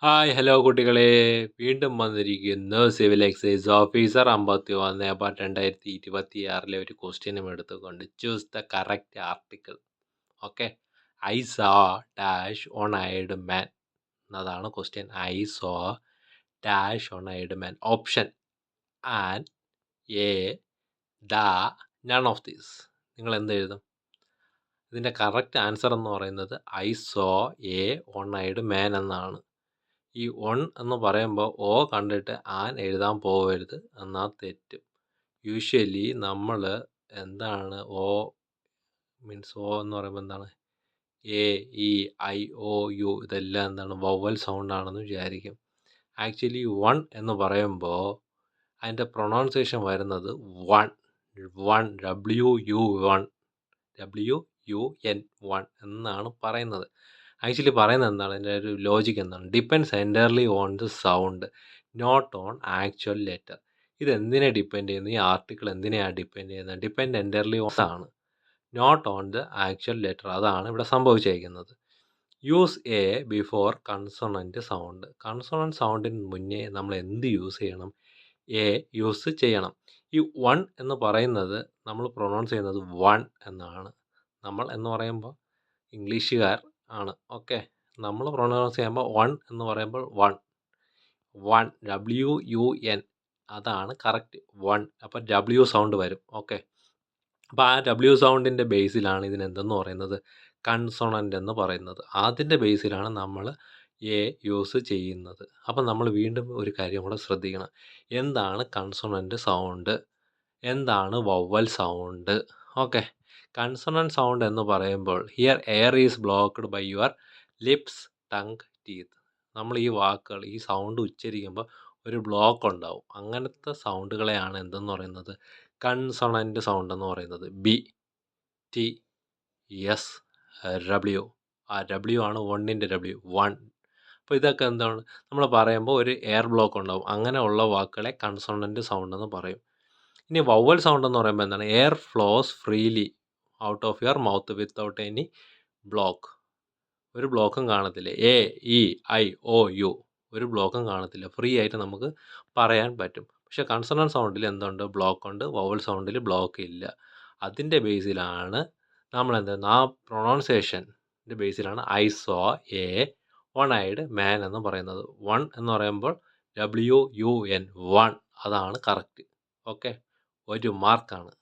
Hi hello കുട്ടികളെ, വീണ്ടും വന്നിരിക്കുന്നു സിവിൽ എക്സൈസ് ഓഫീസർ 51/2026 ഒരു ക്വസ്റ്റ്യനും എടുത്തുകൊണ്ട് choose the correct article. Okay, I saw dash one eyed man എന്നതാണ് ക്വസ്റ്റ്യൻ. I saw dash one eyed man. Option an, a, the, none of these. നിങ്ങൾ എന്ത് എഴുതും? ഇതിൻ്റെ കറക്റ്റ് ആൻസർ എന്ന് പറയുന്നത് I saw a one eyed man എന്നാണ്. ഈ ഒൺ എന്ന് പറയുമ്പോൾ ഓ കണ്ടിട്ട് ആൻ എഴുതാൻ പോകരുത്, എന്നാൽ തെറ്റും. യൂഷ്വലി നമ്മൾ എന്താണ് ഓ മീൻസ് ഓ എന്ന് പറയുമ്പോൾ എന്താണ്, A, E, I, O, U ഇതെല്ലാം എന്താണ് വവൽ സൗണ്ട് ആണെന്ന് വിചാരിക്കും. ആക്ച്വലി വൺ എന്ന് പറയുമ്പോൾ അതിൻ്റെ പ്രൊണൗൺസിയേഷൻ വരുന്നത് വൺ WUN എന്നാണ് പറയുന്നത്. ആക്ച്വലി പറയുന്നത് എന്താണ്, അതിൻ്റെ ഒരു ലോജിക്ക് എന്താണ്? Depends entirely on the sound, not on actual letter. ഇതെന്തിനെ ഡിപ്പെൻഡ് ചെയ്യുന്നു? ഈ ആർട്ടിക്കിൾ എന്തിനെയാണ് ഡിപ്പെൻഡ് ചെയ്യുന്നത്? ഡിപ്പെൻഡ് എൻറ്റയർലി ഓൺ ആണ്, not on the actual letter. അതാണ് ഇവിടെ സംഭവിച്ചിരിക്കുന്നത്. Use a before consonant sound. Consonant സൗണ്ടിന് മുന്നേ നമ്മൾ എന്ത് യൂസ് ചെയ്യണം? എ യൂസ് ചെയ്യണം. ഈ വൺ എന്ന് പറയുന്നത് നമ്മൾ പ്രൊനൗൺസ് ചെയ്യുന്നത് വൺ എന്നാണ്. നമ്മൾ എന്ന് പറയുമ്പോൾ ഇംഗ്ലീഷുകാർ ആണ്. ഓക്കെ, നമ്മൾ പ്രൊനൗൺസ് ചെയ്യുമ്പോൾ വൺ എന്ന് പറയുമ്പോൾ വൺ WUN അതാണ് കറക്റ്റ്. വൺ അപ്പോൾ W സൗണ്ട് വരും. ഓക്കെ, അപ്പോൾ ആ W സൗണ്ടിൻ്റെ ബേസിലാണ് ഇതിനെന്തെന്ന് പറയുന്നത്? കൺസോണൻ്റ് എന്ന് പറയുന്നത്. അതിൻ്റെ ബേസിലാണ് നമ്മൾ എ യൂസ് ചെയ്യുന്നത്. അപ്പം നമ്മൾ വീണ്ടും ഒരു കാര്യം കൂടെ ശ്രദ്ധിക്കണം. എന്താണ് കൺസോണൻ്റ് സൗണ്ട്, എന്താണ് vowel sound? Okay, consonant sound എന്ന് പറയുമ്പോൾ here air is blocked by your lips, tongue, teeth. നമ്മൾ ഈ വാക്കുകൾ, ഈ സൗണ്ട് ഉച്ചരിക്കുമ്പോൾ ഒരു ബ്ലോക്ക് ഉണ്ടാവും. അങ്ങനത്തെ സൗണ്ടുകളെയാണ് എന്തെന്ന് പറയുന്നത്? കൺസോണൻ്റ് സൗണ്ട് എന്ന് പറയുന്നത്. B, T, S, W. ആ ഡബ്ല്യു ആണ് വണ്ണിൻ്റെ ഡബ്ല്യു, വൺ. അപ്പോൾ ഇതൊക്കെ എന്താണ്, നമ്മൾ പറയുമ്പോൾ ഒരു എയർ ബ്ലോക്ക് ഉണ്ടാവും. അങ്ങനെയുള്ള വാക്കുകളെ കൺസോണൻ്റ് സൗണ്ട് എന്ന് പറയും. ഇനി വവൽ സൗണ്ട് എന്ന് പറയുമ്പോൾ എന്താണ്? Air flows freely out of your mouth without any block. ഒരു ബ്ലോക്കും കാണത്തില്ല. A, E, I, O, U ഒരു ബ്ലോക്കും കാണത്തില്ല. ഫ്രീ ആയിട്ട് നമുക്ക് പറയാൻ പറ്റും. പക്ഷേ കൺസോണൻ്റ് സൗണ്ടിൽ എന്തുണ്ട്? ബ്ലോക്ക് ഉണ്ട്. വവൽ സൗണ്ടിൽ ബ്ലോക്ക് ഇല്ല. അതിൻ്റെ ബേസിലാണ് നമ്മൾ എന്താണ്, ആ പ്രൊണൗൺസിയേഷൻ്റെ ബേസിലാണ് I saw a one eyed man എന്ന് പറയുന്നത്. വൺ എന്ന് പറയുമ്പോൾ WUN, വൺ. അതാണ് കറക്റ്റ്. ഓക്കെ, ഒരു മാർക്കാണ്.